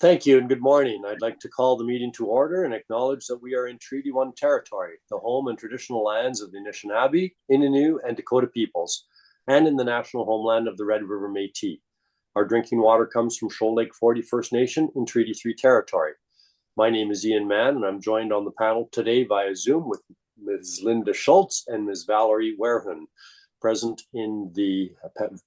Thank you and good morning. I'd like to call the meeting to order and acknowledge that we are in Treaty 1 territory, the home and traditional lands of the Anishinaabe, Innu, and Dakota peoples, and in the national homeland of the Red River Métis. Our drinking water comes from Shoal Lake 40 First Nation in Treaty 3 territory. My name is Ian Mann, and I'm joined on the panel today via Zoom with Ms. Linda Schultz and Ms. Valerie Werhun. Present in the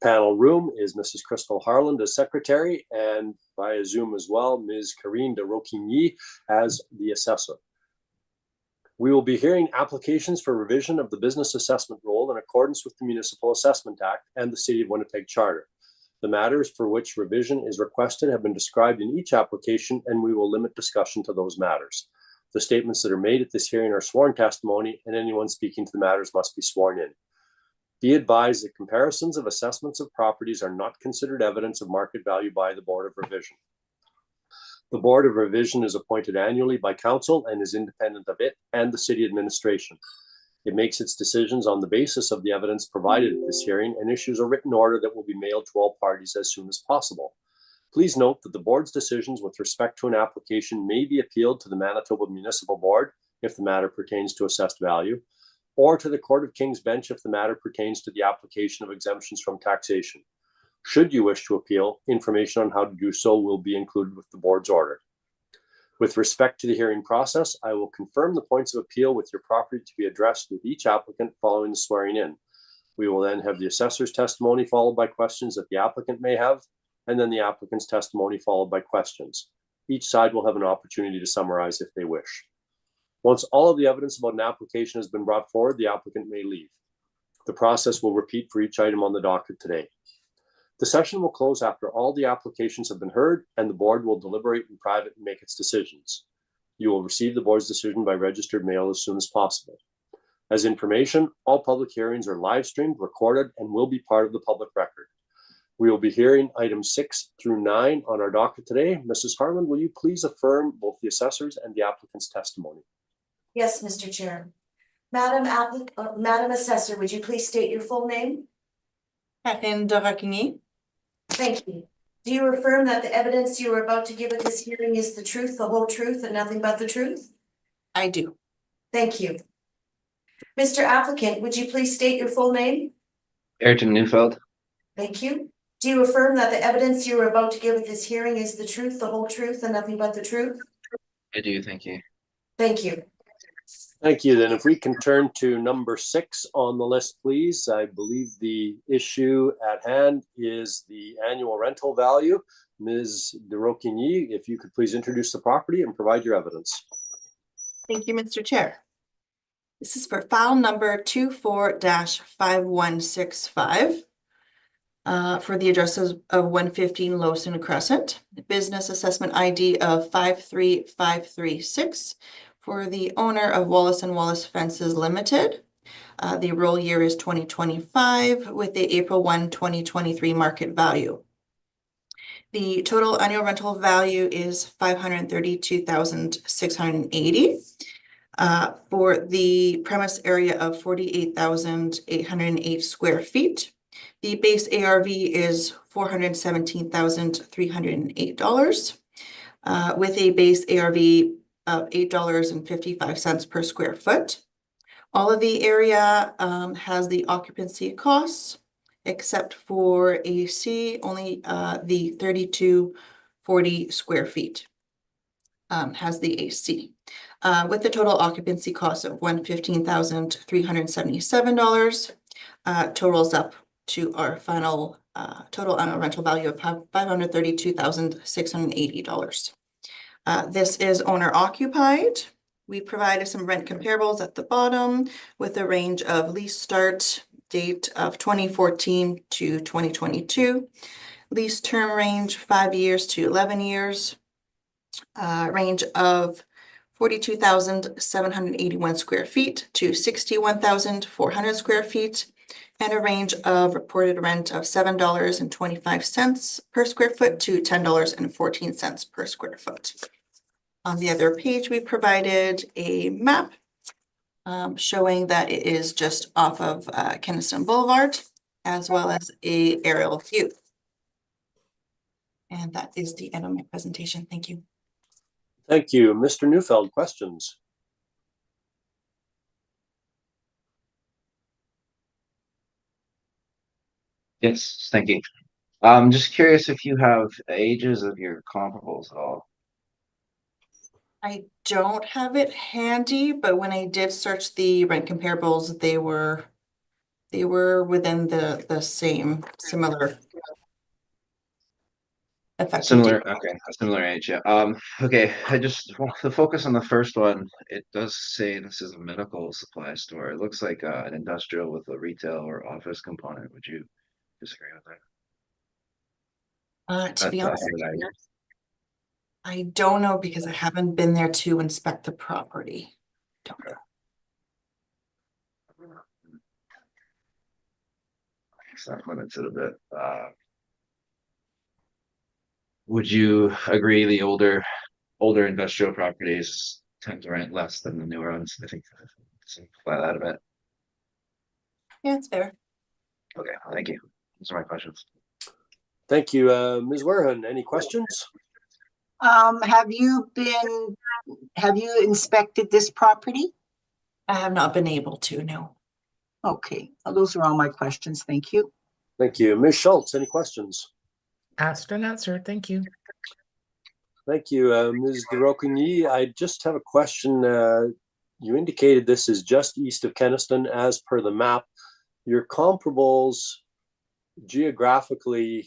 panel room is Mrs. Crystal Harland as secretary, and via Zoom as well, Ms. Karine de Roquigny as the assessor. We will be hearing applications for revision of the business assessment role in accordance with the Municipal Assessment Act and the City of Winnipeg Charter. The matters for which revision is requested have been described in each application, and we will limit discussion to those matters. The statements that are made at this hearing are sworn testimony, and anyone speaking to the matters must be sworn in. Be advised that comparisons of assessments of properties are not considered evidence of market value by the Board of Revision. The Board of Revision is appointed annually by Council and is independent of it and the City Administration. It makes its decisions on the basis of the evidence provided at this hearing and issues a written order that will be mailed to all parties as soon as possible. Please note that the Board's decisions with respect to an application may be appealed to the Manitoba Municipal Board if the matter pertains to assessed value, or to the Court of King's Bench if the matter pertains to the application of exemptions from taxation. Should you wish to appeal, information on how to do so will be included with the Board's order. With respect to the hearing process, I will confirm the points of appeal with your property to be addressed with each applicant following the swearing in. We will then have the assessor's testimony followed by questions that the applicant may have, and then the applicant's testimony followed by questions. Each side will have an opportunity to summarize if they wish. Once all of the evidence about an application has been brought forward, the applicant may leave. The process will repeat for each item on the docket today. The session will close after all the applications have been heard, and the Board will deliberate in private and make its decisions. You will receive the Board's decision by registered mail as soon as possible. As information, all public hearings are live streamed, recorded, and will be part of the public record. We will be hearing items 6 through 9 on our docket today. Mrs. Harland, will you please affirm both the assessor's and the applicant's testimony? Yes, Mr. Chair. Madam Assessor, would you please state your full name? Karine de Roquigny. Thank you. Do you affirm that the evidence you are about to give at this hearing is the truth, the whole truth, and nothing but the truth? I do. Thank you. Mr. Applicant, would you please state your full name? Ayrton Neufeld. Thank you. Do you affirm that the evidence you are about to give at this hearing is the truth, the whole truth, and nothing but the truth? I do, thank you. Thank you. Thank you. Then if we can turn to number 6 on the list, please. I believe the issue at hand is the annual rental value. Ms. de Roquigny, if you could please introduce the property and provide your evidence. Thank you, Mr. Chair. This is for file number 24-5165 for the addresses of 115 Lowson Crescent, business assessment ID of 53536. For the owner of Wallace & Wallace Fences Limited. The roll year is 2025 with the April 1, 2023 market value. The total annual rental value is $532,680 for the premise area of 48,808 square feet. The base ARV is $417,308 with a base ARV of $8.55 per square foot. All of the area has the occupancy costs, except for AC, only the 3240 square feet has the AC. With the total occupancy cost of $115,377, totals up to our final total annual rental value of $532,680. This is owner occupied. We provided some rent comparables at the bottom with a range of lease start date of 2014 to 2022. Lease term range 5 years to 11 years. Range of 42,781 square feet to 61,400 square feet. And a range of reported rent of $7.25 per square foot to $10.14 per square foot. On the other page, we provided a map showing that it is just off of Kenniston Boulevard, as well as a aerial view. And that is the end of my presentation. Thank you. Thank you. Mr. Neufeld, questions? Yes, thank you. Just curious if you have ages of your comparables at all. I don't have it handy, but when I did search the rent comparables, they were within the same similar effective date. Similar, okay, a similar age, yeah. Okay, I just want to focus on the first one. It does say this is a medical supply store. It looks like an industrial with a retail or office component. Would you disagree with that? To be That's honest, what I don't know because I haven't been there to inspect the property. Don't know. that limits it a bit. Would you agree the older industrial properties tend to rent less than the newer ones? I think simplify that a bit. Yeah, it's fair. Okay, thank you. Those are my questions. Thank you. Ms. Wareham, any questions? Have you inspected this property? I have not been able to, no. Okay, those are all my questions. Thank you. Thank you. Ms. Schultz, any questions? Asked and answered. Thank you. Thank you. Ms. Derocigny, I just have a question. You indicated this is just east of Kenaston as per the map. Your comparables geographically,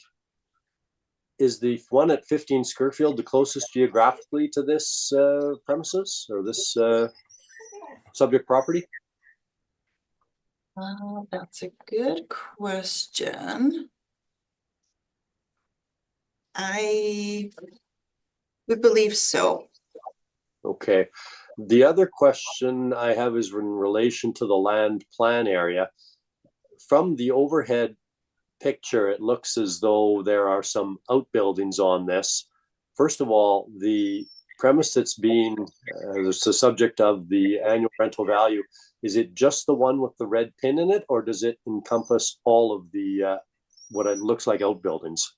is the one at 15 Skirfield the closest geographically to this premises or this subject property? That's a good question. I would believe so. Okay. The other question I have is in relation to the land plan area. From the overhead picture, it looks as though there are some outbuildings on this. First of all, the premise that's being the subject of the annual rental value, is it just the one with the red pin in it, or does it encompass all of the what it looks like outbuildings?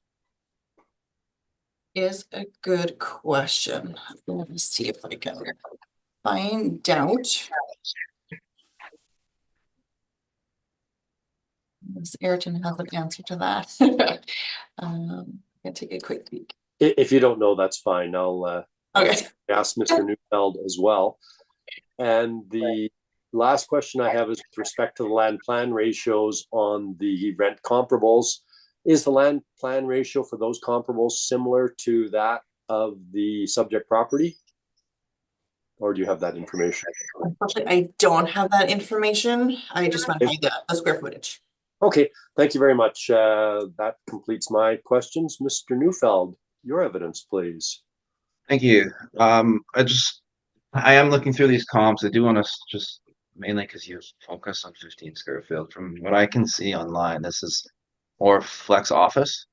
Is a good question. Let me see if I can find out. Ms. Ayrton has an answer to that. I'm gonna take a quick peek. If you don't know, that's fine. I'll Okay. ask Mr. Neufeld as well. And the last question I have is with respect to the land plan ratios on the rent comparables. Is the land plan ratio for those comparables similar to that of the subject property? Or do you have that information? Unfortunately, I don't have that information. I just went by the square footage. Okay, thank you very much. That completes my questions. Mr. Neufeld, your evidence, please. Thank you. I am looking through these comps. I do want to just mainly because you focus on 15 Skirfield. From what I can see online, this is more flex office.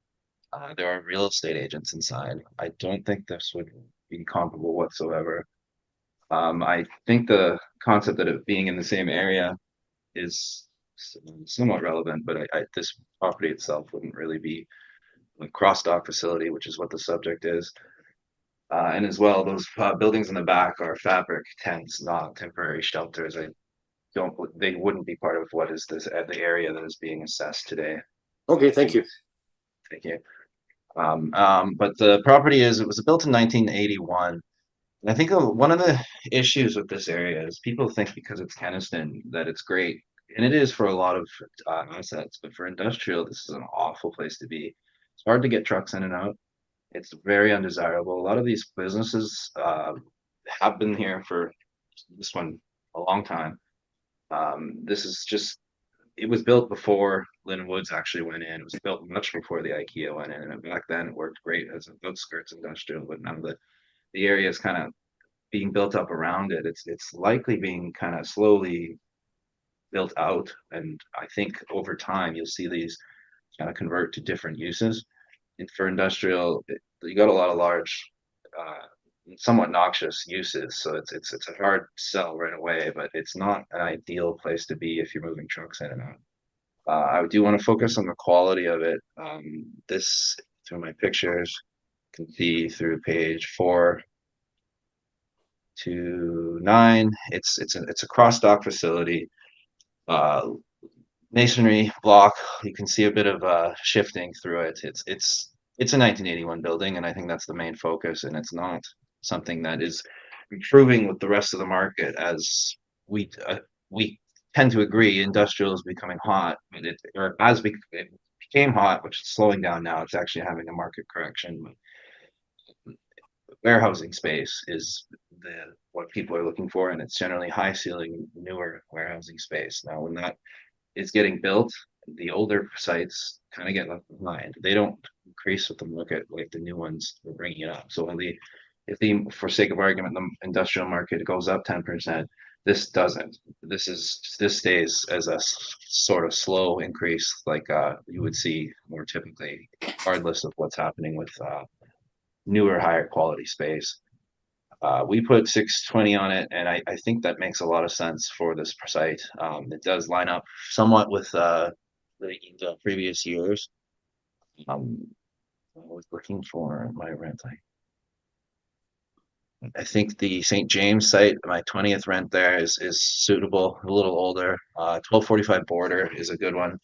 There are real estate agents inside. I don't think this would be comparable whatsoever. I think the concept that it being in the same area is somewhat relevant, but this property itself wouldn't really be a cross-dock facility, which is what the subject is. And as well, those buildings in the back are fabric tents, not temporary shelters. They wouldn't be part of what is the area that is being assessed today. Okay, thank you. Thank you. But the property it was built in 1981. And I think one of the issues with this area is people think because it's Kenaston that it's great. And it is for a lot of assets, but for industrial, this is an awful place to be. It's hard to get trucks in and out. It's very undesirable. A lot of these businesses have been here for this one a long time. This is just, it was built before Lynn Woods actually went in. It was built much before the IKEA went in. And back then it worked great as an outskirts industrial, but now the area is kind of being built up around it. It's likely being kind of slowly built out. And I think over time you'll see these kind of convert to different uses. And for industrial, you got a lot of large, somewhat noxious uses. So it's a hard sell right away, but it's not an ideal place to be if you're moving trucks in and out. I do want to focus on the quality of it. This, through my pictures, can see through page 4 to 9. It's a cross dock facility. Masonry block. You can see a bit of shifting through it. It's a 1981 building, and I think that's the main focus. And it's not something that is improving with the rest of the market, as we tend to agree. Industrial is becoming hot, but it became hot, which is slowing down now. It's actually having a market correction. Warehousing space is what people are looking for, and it's generally high ceiling, newer warehousing space. Now, when that is getting built, the older sites kind of get left behind. They don't increase with the market like the new ones are bringing it up. So if the for sake of argument, the industrial market goes up 10%, this doesn't. This stays as a sort of slow increase, like you would see more typically, regardless of what's happening with newer, higher quality space. We put 620 on it, and I think that makes a lot of sense for this site. It does line up somewhat with the previous years. I was looking for my rent. I think the St. James site, my 20th rent there is suitable, a little older. 1245 border is a good one.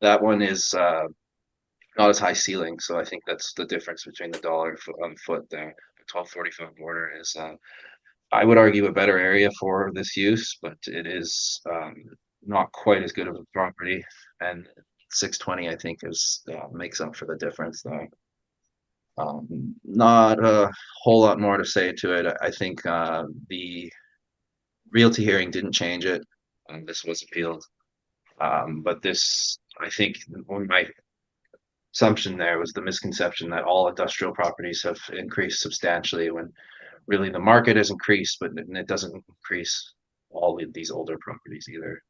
That one is not as high ceiling, so I think that's the difference between the dollar on foot there. 1245 border is I would argue a better area for this use, but it is not quite as good of a property, and 620 I think is makes up for the difference there. Not a whole lot more to say to it. I think the realty hearing didn't change it. This was appealed, but this, I think, my assumption there was the misconception that all industrial properties have increased substantially, when really the market has increased, but it doesn't increase all of these older properties either.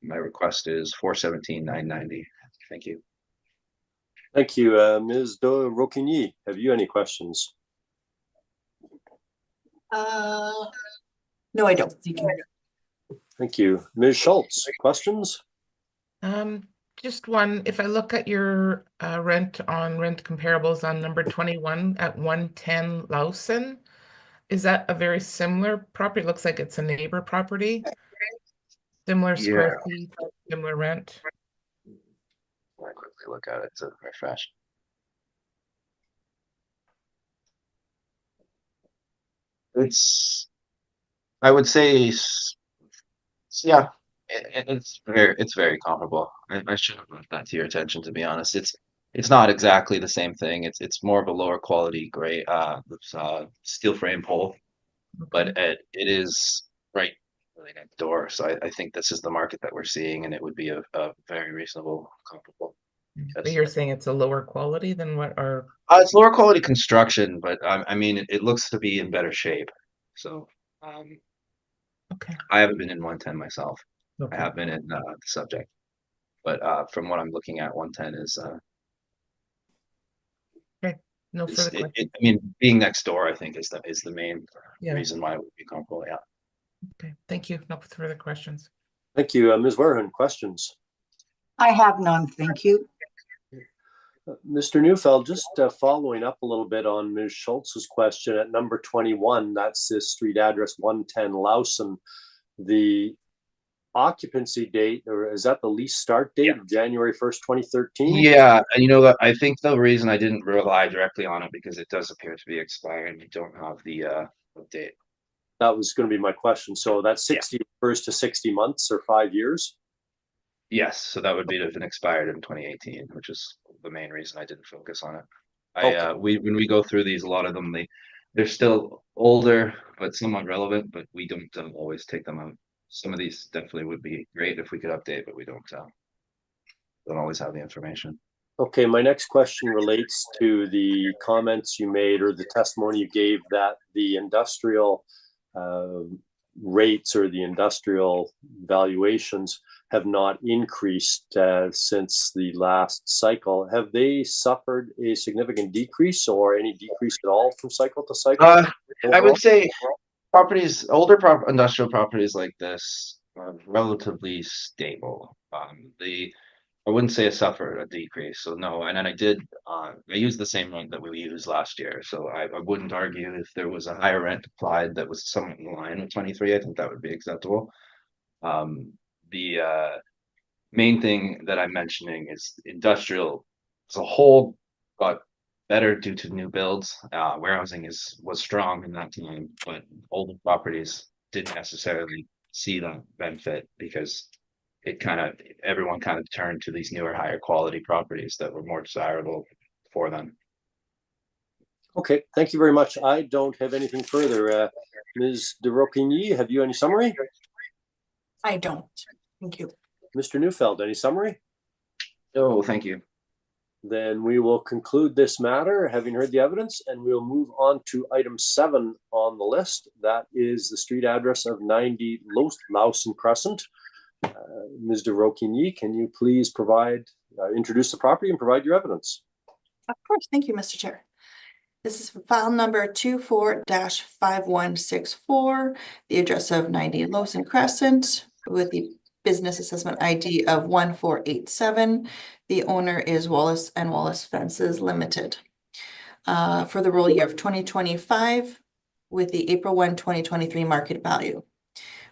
My request is 417,990. Thank you. Thank you. Ms. de Rocquigny, have you any questions? No, I don't. Thank you. Thank you. Ms. Schultz, questions? Just one. If I look at your rent comparables on number 21 at 110 Lawson, is that a very similar property? It looks like it's a neighbor property. Similar square feet, similar rent. I'll quickly look at it to refresh. It's, I would say, yeah, it's very comparable. I should have brought that to your attention, to be honest. It's not exactly the same thing. It's more of a lower quality gray steel frame pole, but it is right really next door. So I think this is the market that we're seeing, and it would be a very reasonable comparable. But you're saying it's a lower quality than what are It's lower quality construction, but I mean, it looks to be in better shape. So okay. I haven't been in 110 myself. Okay. I have been in the subject, but from what I'm looking at, 110 is No further questions. I mean, being next door, I think is the main Yeah. reason why it would be comparable. Yeah. Okay. Thank you. No further questions. Thank you. Ms. Warren, questions? I have none, thank you. Mr. Neufeld, just following up a little bit on Ms. Schultz's question at number 21, that's the street address 110 Lawson. The occupancy date, or is that the lease start date, January 1st, 2013? Yeah, and you know that I think the reason I didn't rely directly on it, because it does appear to be expired. We don't have the update. That was going to be my question. So that's 60 refers to 60 months or 5 years? Yes, so that would be to have been expired in 2018, which is the main reason I didn't focus on it. Okay. When we go through these, a lot of them they're still older but somewhat relevant, but we don't always take them out. Some of these definitely would be great if we could update, but we don't always have the information. Okay, my next question relates to the comments you made, or the testimony you gave, that the industrial rates or the industrial valuations have not increased since the last cycle. Have they suffered a significant decrease, or any decrease at all from cycle to cycle? I would say older industrial properties like this are relatively stable. The I wouldn't say it suffered a decrease, so no, and then I used the same rent that we used last year, so I wouldn't argue if there was a higher rent applied that was somewhat in line with 23, I think that would be acceptable. The main thing that I'm mentioning is industrial as a whole got better due to new builds. Warehousing was strong in that time, but older properties didn't necessarily see that benefit because everyone kind of turned to these newer, higher quality properties that were more desirable for them. Okay, thank you very much. I don't have anything further. Ms. de Rocquigny, have you any summary? I don't. Thank you. Mr. Neufeld, any summary? Oh, thank you. Then we will conclude this matter, having heard the evidence, and we'll move on to item 7 on the list. That is the street address of 90 Lowson Crescent. Ms. de Rocquigny, can you please introduce the property and provide your evidence? Of course. Thank you, Mr. Chair. This is file number 24-5164, the address of 90 Lowson Crescent with the business assessment ID of 1487. The owner is Wallace and Wallace Fences Limited. For the roll year of 2025 with the April 1, 2023 market value.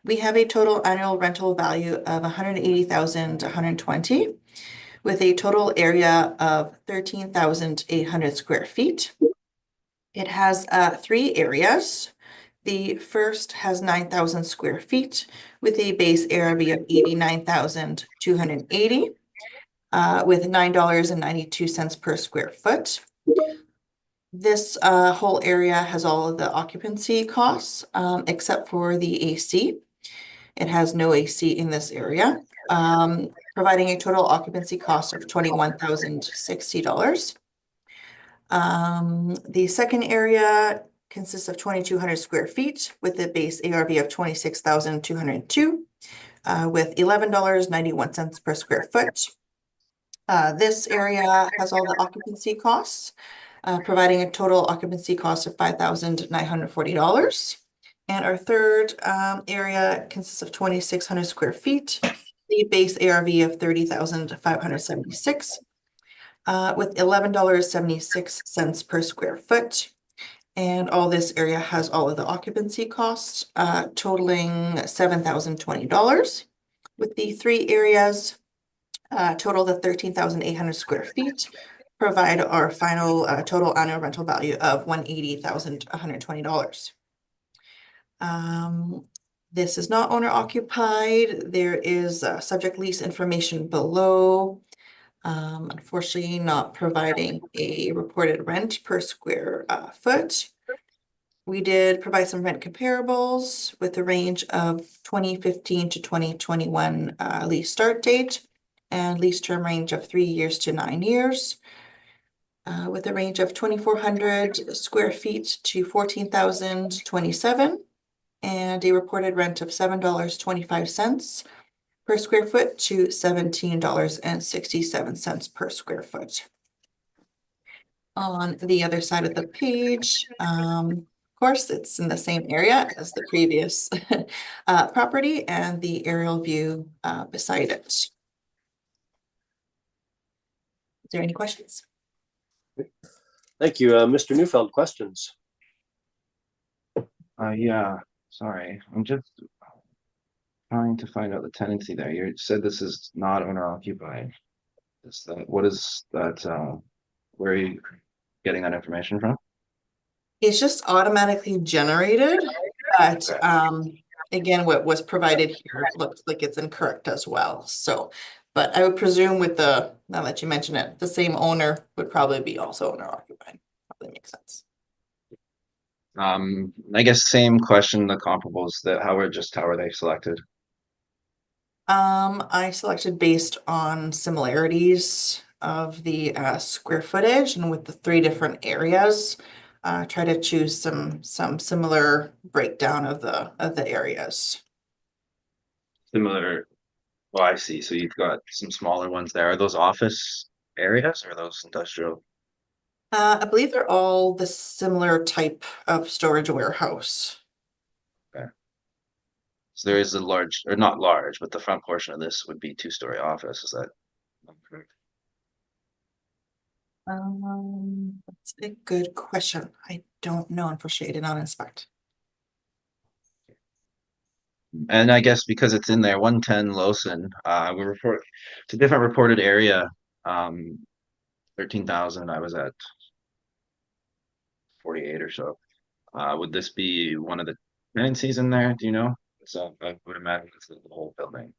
We have a total annual rental value of $180,120 with a total area of 13,800 square feet. It has 3 areas. The first has 9,000 square feet with a base area of 89,280 with $9.92 per square foot. This whole area has all of the occupancy costs except for the AC. It has no AC in this area, providing a total occupancy cost of $21,060. The second area consists of 2,200 square feet with a base ARV of 26,202 with $11.91 per square foot. This area has all the occupancy costs, providing a total occupancy cost of $5,940. And our third area consists of 2,600 square feet, the base ARV of 30,576 with $11.76 per square foot. And all this area has all of the occupancy costs, totaling $7,020. With the 3 areas, total the 13,800 square feet, provide our final total annual rental value of $180,120. This is not owner occupied. There is subject lease information below. Unfortunately, not providing a reported rent per square foot. We did provide some rent comparables with a range of 2015 to 2021 lease start date and lease term range of 3 years to 9 years. With a range of 2,400 square feet to 14,027 and a reported rent of $7.25 per square foot to $17.67 per square foot. On the other side of the page, of course, it's in the same area as the previous property and the aerial view beside it. Is there any questions? Thank you. Mr. Neufeld, questions? Yeah, sorry, I'm just trying to find out the tenancy there. You said this is not owner occupied. What is that? Where are you getting that information from? It's just automatically generated, but again, what was provided here looks like it's incorrect as well. So, but I would presume with now that you mention it, the same owner would probably be also owner occupied. Probably makes sense. I guess same question, the comparables how are they selected? I selected based on similarities of the square footage and with the 3 different areas, try to choose some similar breakdown of the areas. Similar. Oh, I see. So you've got some smaller ones there. Are those office areas or are those industrial? I believe they're all the similar type of storage warehouse. Okay. So there is a large, or not large, but the front portion of this would be 2-story office. Is that correct. That's a good question. I don't know. Unfortunately, I did not inspect. And I guess because it's in there, 110 Lawson, we report, it's a different reported area. 13,000, I was at 48 or so. Would this be one of the tenancies in there? Do you know? So I would imagine it's the whole building.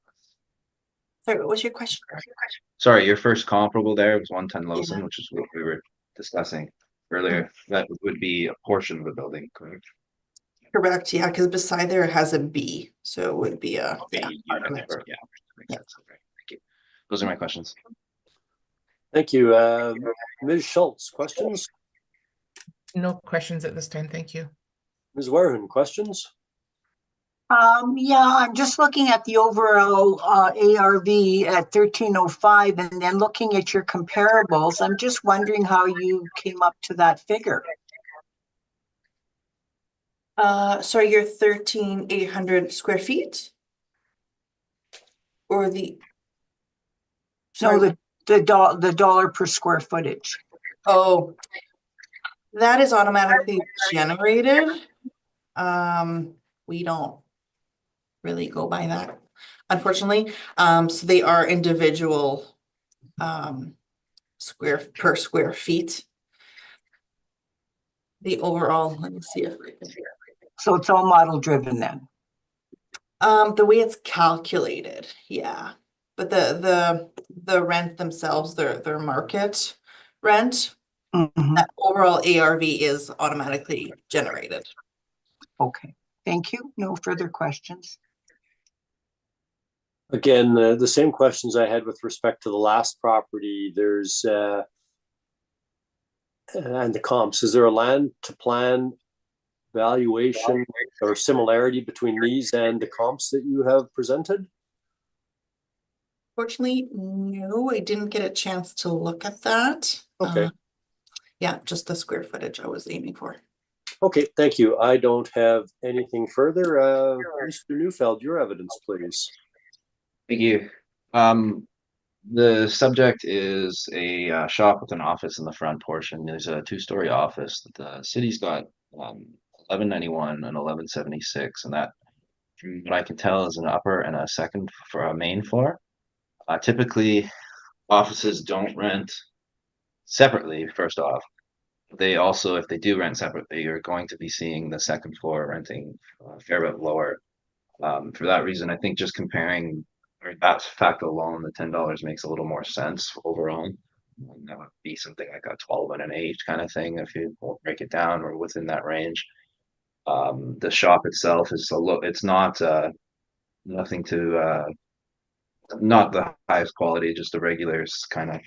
Sorry, what was your question? Sorry, your first comparable there was 110 Lawson, Yeah. which is what we were discussing earlier. That would be a portion of the building, correct? Correct, yeah, because beside there it has a B, so it would be a, Okay, yeah, unit apartment. number, yeah, makes Yeah. sense. Okay, thank you. Those are my questions. Thank you. Ms. Schultz, questions? No questions at this time, thank you. Ms. Wareham, questions? Yeah, I'm just looking at the overall ARV at 1305 and then looking at your comparables. I'm just wondering how you came up to that figure. Sorry, you're 13,800 square feet? Or the? No, Sorry, the dollar per square footage. oh, that is automatically generated. We don't really go by that, unfortunately. So they are individual per square feet. The overall, let me see if I can. So it's all model driven then. The way it's calculated, yeah. But the rent themselves, their market rent, Mhm. that overall ARV is automatically generated. Okay, thank you. No further questions. Again, the same questions I had with respect to the last property. There's and the comps. Is there a land to plan valuation or similarity between these and the comps that you have presented? Fortunately, no, I didn't get a chance to look at that. Okay. Yeah, just the square footage I was aiming for. Okay, thank you. I don't have anything further. Mr. Neufeld, your evidence, please. Thank you. The subject is a shop with an office in the front portion. There's a two-story office that the city's got 1191 and 1176, and that, from what I can tell, is an upper and a second for a main floor. Typically, offices don't rent separately, first off. They also, if they do rent separately, you're going to be seeing the second floor renting a fair bit lower. For that reason, I think just comparing that fact alone, the $10 makes a little more sense overall. That would be something like a 12 and an 8 kind of thing if you break it down or within that range. The shop itself is it's not nothing to not the highest quality, just a regular kind of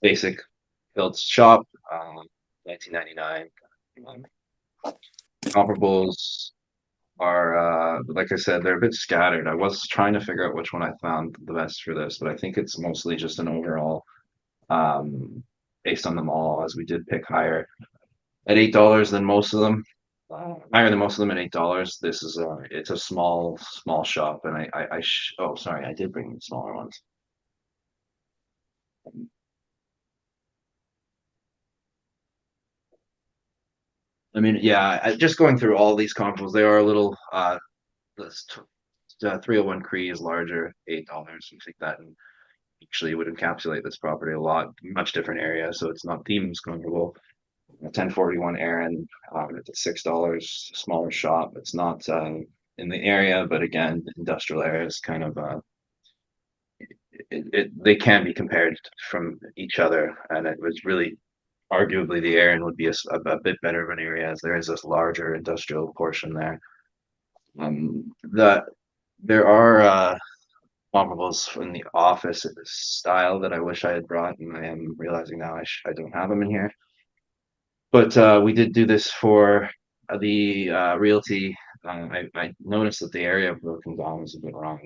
basic built shop, 1999. Comparables are like I said, they're a bit scattered. I was trying to figure out which one I found the best for this, but I think it's mostly just an overall based on them all, as we did pick higher at $8 than most of them. Higher than most of them at $8. This is it's a small shop, and oh, sorry, I did bring the smaller ones. I mean, yeah, just going through all these comparables, they are a little this 301 Cree is larger, $8, things like that, and actually would encapsulate this property a lot, much different area, so it's not the most comfortable. 1041 Aaron, it's $6, smaller shop. It's not in the area, but again, industrial areas kind of they can be compared from each other, and it was really arguably the Aaron would be a bit better of an area as there is this larger industrial portion there. That there are comparables in the office style that I wish I had brought, and I am realizing now I don't have them in here. But we did do this for the realty. I noticed that the area of Broken Dawn was a bit wrong.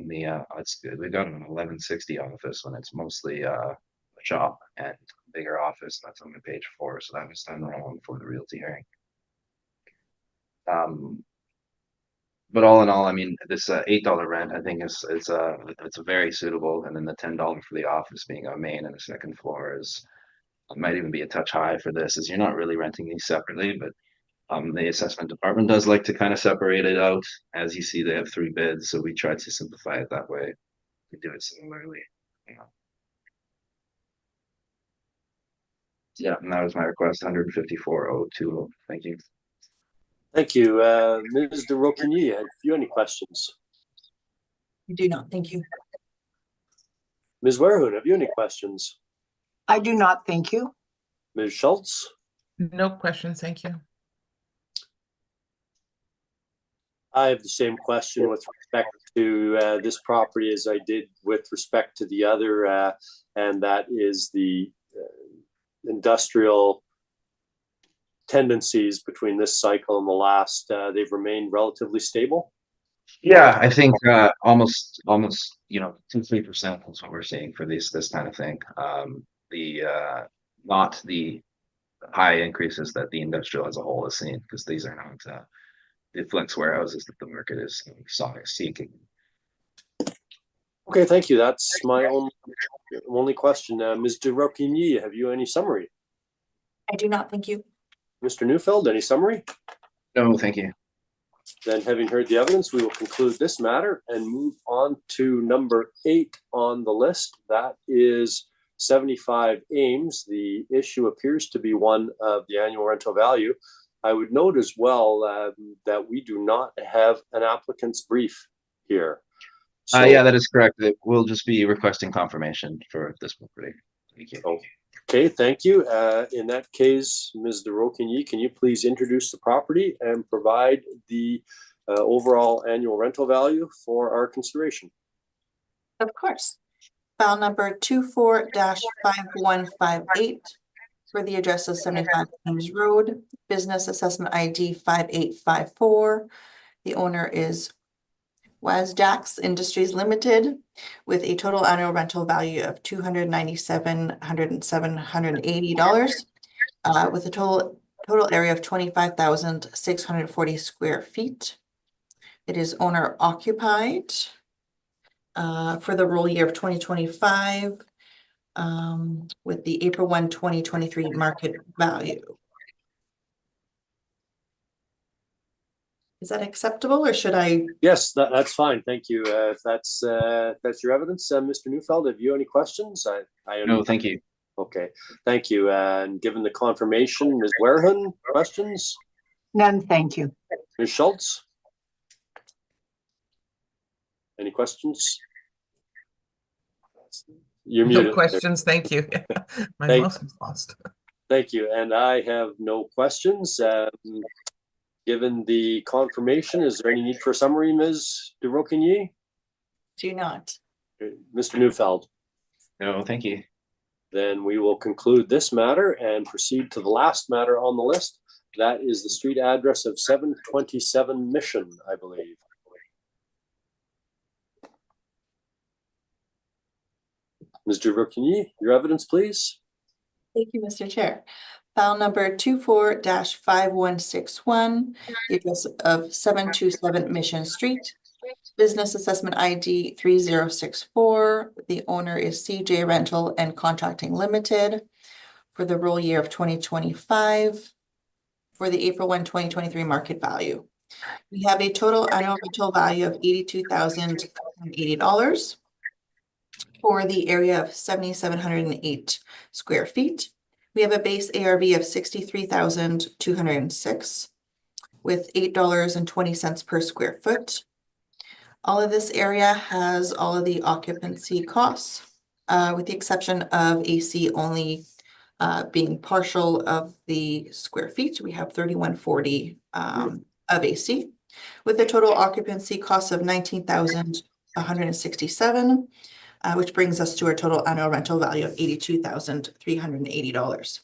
It's good. We got an 1160 office when it's mostly a shop and bigger office. That's on page 4, so that was done wrong for the realty hearing. but all in all, I mean, this $8 rent, I think it's very suitable. And then the $10 for the office being a main and a second floor is, it might even be a touch high for this, as you're not really renting these separately, but the assessment department does like to kind of separate it out. As you see, they have 3 bids, so we tried to simplify it that way. We do it similarly. Yeah, and that was my request, 154,020. Thank you. Thank you. Ms. de Rocquigny, have you any questions? I do not, thank you. Ms. Warehun, have you any questions? I do not, thank you. Ms. Schultz? No questions, thank you. I have the same question with respect to this property as I did with respect to the other, and that is the industrial tendencies between this cycle and the last. They've remained relatively stable. Yeah, I think almost 2-3% is what we're seeing for this kind of thing. Not the high increases that the industrial as a whole has seen, because these are not the flex warehouses that the market is seeking. Okay, thank you. That's my only question. Ms. de Rocquigny, have you any summary? I do not, thank you. Mr. Neufeld, any summary? No, thank you. Then, having heard the evidence, we will conclude this matter and move on to number 8 on the list. That is 75 Ames. The issue appears to be one of the annual rental value. I would note as well that we do not have an applicant's brief here. So, Yeah, that is correct. We'll just be requesting confirmation for this property. Thank you. Okay, thank you. In that case, Ms. de Rocquigny, can you please introduce the property and provide the overall annual rental value for our consideration? Of course. File number 24-5158 for the address of 75 Ames Road, business assessment ID 5854. The owner is Wasdax Industries Limited, with a total annual rental value of $297,780, with a total area of 25,640 square feet. It is owner occupied for the roll year of 2025, with the April 1, 2023 market value. Is that acceptable, or should I? Yes, that's fine. Thank you. If that's your evidence, Mr. Neufeld, have you any questions? No, thank you. Okay, thank you. And given the confirmation, Ms. Warehun, questions? None, thank you. Ms. Schultz? Any questions? You're No muted. questions, thank you. My mouse was lost. Thank you. And I have no questions. Given the confirmation, is there any need for a summary, Ms. de Rocquigny? Do not. Mr. Neufeld? No, thank you. Then we will conclude this matter and proceed to the last matter on the list. That is the street address of 727 Mission, I believe. Ms. de Rocquigny, your evidence, please. Thank you, Mr. Chair. File number 24-5161, the address of 727 Mission Street, business assessment ID 3064. The owner is CJ Rental and Contracting Limited, for the roll year of 2025, for the April 1, 2023 market value. We have a total annual rental value of $82,080 for the area of 7,708 square feet. We have a base ARV of $63,206 with $8.20 per square foot. All of this area has all of the occupancy costs, with the exception of AC only being partial of the square feet. We have 3,140 of AC, with a total occupancy cost of $19,167. Which brings us to our total annual rental value of $82,380.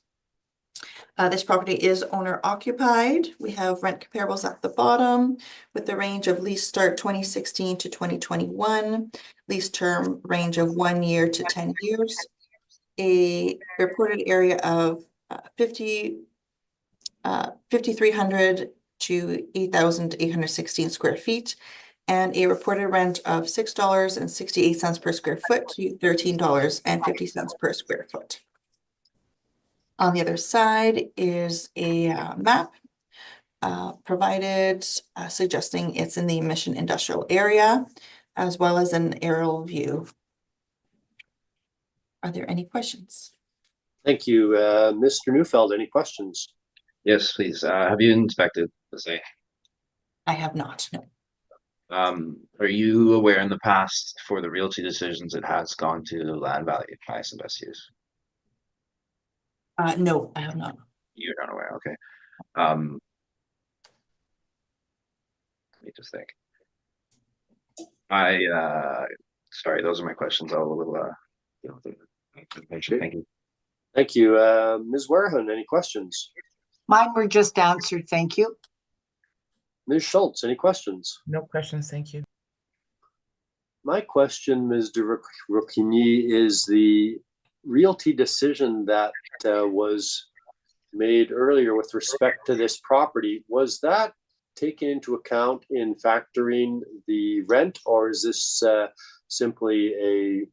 This property is owner occupied. We have rent comparables at the bottom, with the range of lease start 2016 to 2021, lease term range of 1 year to 10 years, a reported area of 5,300 to 8,816 square feet, and a reported rent of $6.68 per square foot to $13.50 per square foot. On the other side is a map provided suggesting it's in the Mission Industrial Area, as well as an aerial view. Are there any questions? Thank you. Mr. Neufeld, any questions? Yes, please. Have you inspected the site? I have not, no. Are you aware in the past for the realty decisions it has gone to land value, highest and best use? No, I have not. You're not aware, okay. Let me just think. Sorry, those are my questions. Thank you. Thank you. Ms. Wareham, any questions? Mine were just answered, thank you. Ms. Schultz, any questions? No questions, thank you. My question, Ms. de Rocquigny, is the realty decision that was made earlier with respect to this property, was that taken into account in factoring the rent, or is this simply a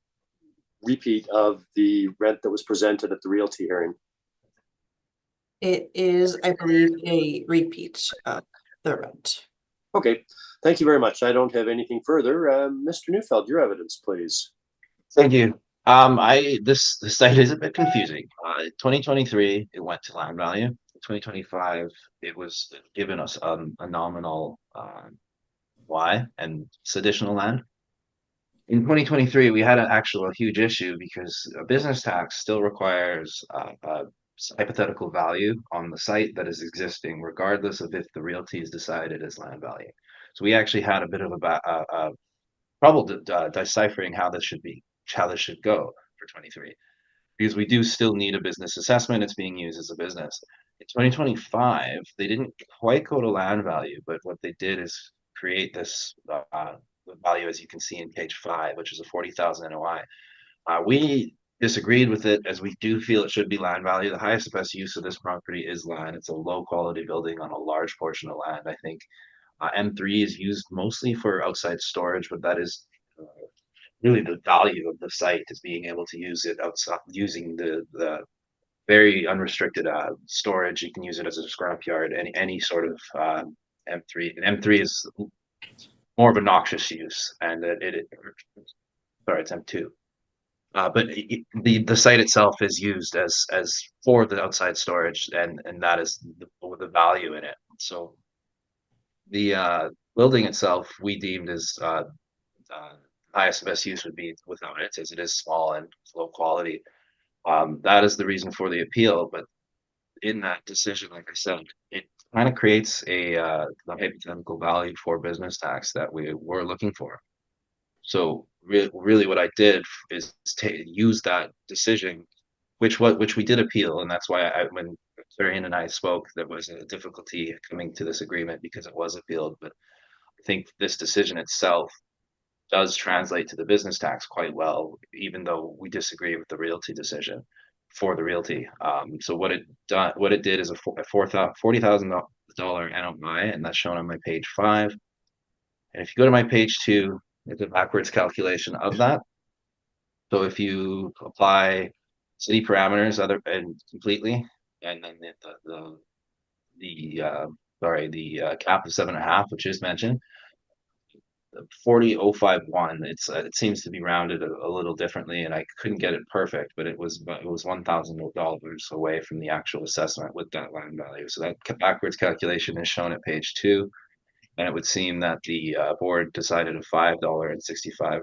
repeat of the rent that was presented at the realty hearing? It is, I believe, a repeat of the rent. Okay, thank you very much. I don't have anything further. Mr. Neufeld, your evidence, please. Thank you. This site is a bit confusing. 2023, it went to land value. 2025, it was given us a nominal Y and it's additional land. In 2023, we had an actual huge issue because a business tax still requires a hypothetical value on the site that is existing, regardless of if the realty is decided as land value. So we actually had a bit of a trouble deciphering how this should go for 23, because we do still need a business assessment. It's being used as a business. In 2025, they didn't quite go to land value, but what they did is create this value, as you can see in page 5, which is a 40,000 NOI. We disagreed with it, as we do feel it should be land value. The highest and best use of this property is land. It's a low quality building on a large portion of land. I think M3 is used mostly for outside storage, but that is really the value of the site, is being able to use it outside, using the very unrestricted storage. You can use it as a scrapyard, any sort of M3. And M3 is more of a noxious use, and sorry, it's M2. But the site itself is used as for the outside storage, and that is the value in it. So the building itself, we deemed as highest and best use would be without it, as it is small and low quality. That is the reason for the appeal. But in that decision, like I said, it kind of creates the hypothetical value for business tax that we were looking for. So really what I did is use that decision, which we did appeal, and that's why when Sarian and I spoke, there was a difficulty coming to this agreement because it was appealed. But I think this decision itself does translate to the business tax quite well, even though we disagree with the realty decision for the realty. So what it did is a $40,000 NOI, and that's shown on my page 5. And if you go to my page 2, it's a backwards calculation of that. So if you apply city parameters completely, and then the cap of 7.5, which is mentioned, 40,051. It seems to be rounded a little differently, and I couldn't get it perfect, but it was $1,000 away from the actual assessment with that land value. So that backwards calculation is shown at page 2, and it would seem that the board decided a $5.65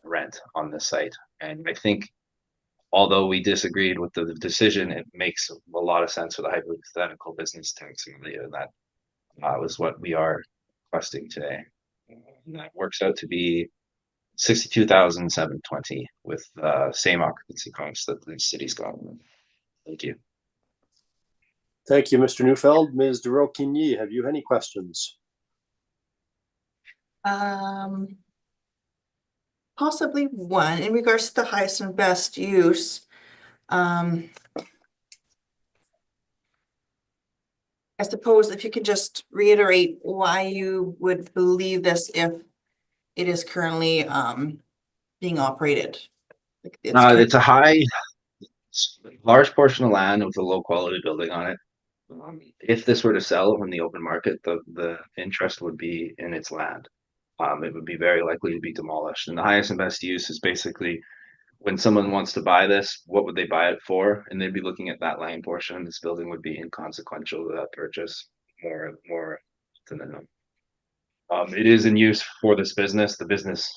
rent on this site. And I think, although we disagreed with the decision, it makes a lot of sense for the hypothetical business tax value, and that was what we are requesting today. And that works out to be $62,720 with same occupancy costs that the city's got. Thank you. Thank you, Mr. Neufeld. Ms. de Rocquigny, have you any questions? Possibly one in regards to the highest and best use. I suppose if you could just reiterate why you would believe this if it is currently being operated. Like, It's a large portion of land with a low quality building on it. If this were to sell on the open market, the interest would be in its land. It would be very likely to be demolished. And the highest and best use is basically when someone wants to buy this, what would they buy it for? And they'd be looking at that land portion. This building would be inconsequential to that purchase more than none. It is in use for this business. The business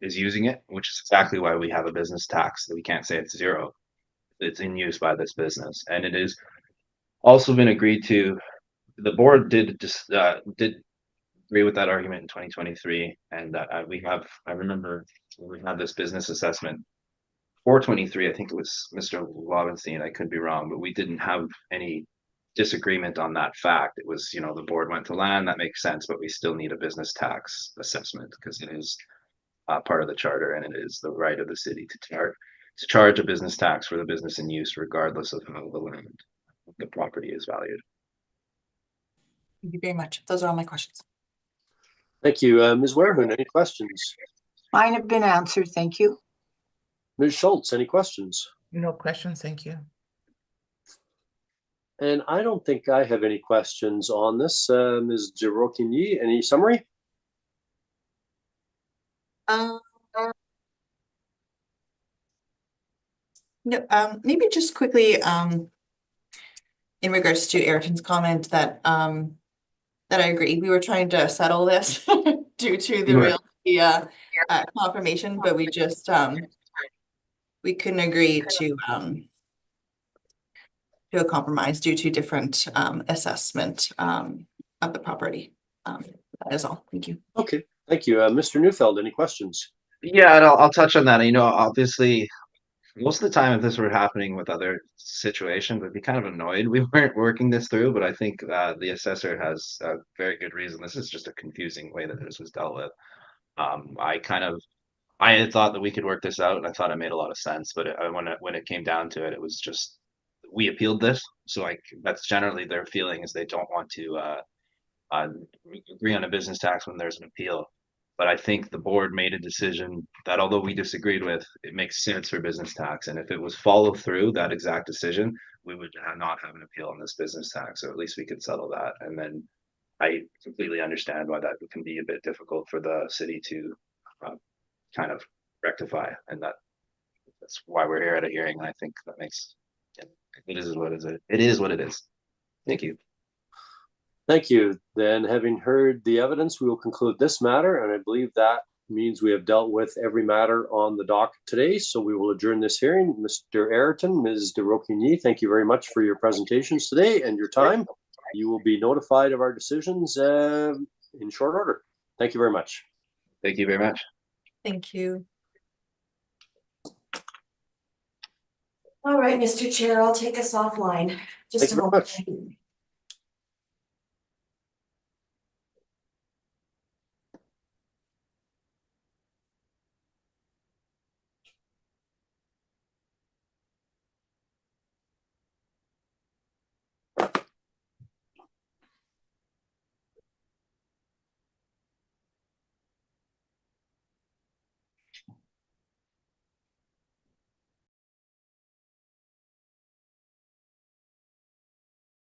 is using it, which is exactly why we have a business tax. We can't say it's zero. It's in use by this business, and it is also been agreed to. The board did agree with that argument in 2023, and I remember we had this business assessment for 23. I think it was Mr. Lobenstein. I could be wrong, but we didn't have any disagreement on that fact. It was, the board went to land, that makes sense, but we still need a business tax assessment because it is part of the charter, and it is the right of the city to charge a business tax for the business in use, regardless of how the property is valued. Thank you very much. Those are all my questions. Thank you. Ms. Warehun, any questions? Mine have been answered, thank you. Ms. Schultz, any questions? No questions, thank you. And I don't think I have any questions on this. Ms. Jirokini, any summary? No, maybe just quickly, in regards to Ayrton's comment that I agree, we were trying to settle this due to the realty confirmation, but we just we couldn't agree to a compromise due to different assessment of the property. That is all. Thank you. Okay, thank you. Mr. Neufeld, any questions? Yeah, and I'll touch on that. Obviously, most of the time, if this were happening with other situations, I'd be kind of annoyed we weren't working this through. But I think the assessor has a very good reason. This is just a confusing way that this was dealt with. I had thought that we could work this out, and I thought it made a lot of sense. But when it came down to it, it was just we appealed this. So that's generally their feeling is they don't want to agree on a business tax when there's an appeal. But I think the board made a decision that although we disagreed with, it makes sense for business tax. And if it was followed through that exact decision, we would not have an appeal on this business tax, or at least we could settle that. And then I completely understand why that can be a bit difficult for the city to kind of rectify. And that's why we're here at a hearing. And I think that makes it is what it is. Thank you. Thank you. Then, having heard the evidence, we will conclude this matter, and I believe that means we have dealt with every matter on the docket today. So we will adjourn this hearing. Mr. Ayrton, Ms. Jirokini, thank you very much for your presentations today and your time. You will be notified of our decisions in short order. Thank you very much. Thank you very much. Thank you. All right, Mr. Chair, I'll take us offline. Thank you very much.